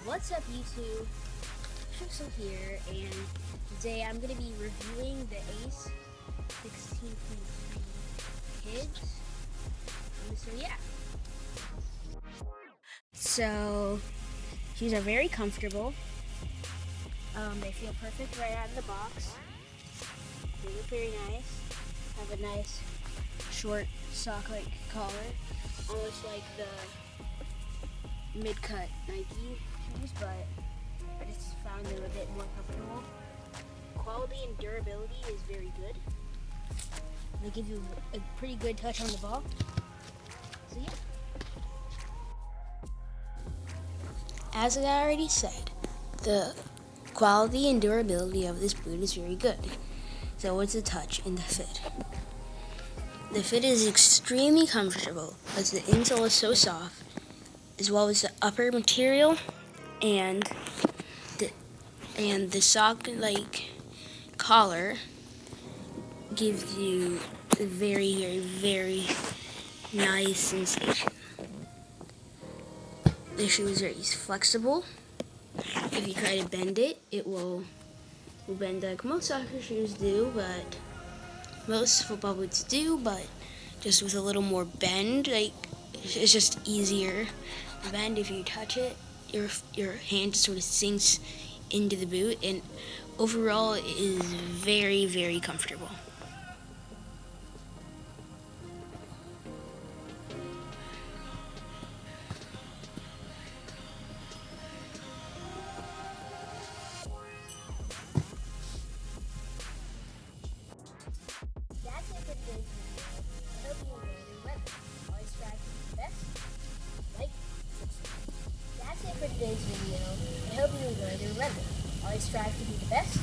What's up YouTube? Trixel here, and today I'm going to be reviewing the Ace 16.3 kids. So yeah. So shoes are very comfortable. They feel perfect right out of the box. They look very nice. Have a nice short sock-like collar, almost like the mid-cut Nike shoes, but I just found them a bit more comfortable. Quality and durability is very good. They give you a pretty good touch on the ball. So yeah. As I already said, the quality and durability of this boot is very good. So it's the touch and the fit. The fit is extremely comfortable as the insole is so soft, as well as the upper material and the sock-like collar gives you a very nice sensation. The shoe is very flexible. If you try to bend it, it will bend like most soccer shoes do, but most football boots do, but just with a little more bend. Like, it's just easier to bend. If you touch it, your hand just sort of sinks into the boot, and overall it is very comfortable. That's it for today's video. I hope you enjoyed it. Remember, always strive to be the best. Like, subscribe. That's it for today's video. I hope you enjoyed it. Remember, always strive to be the best.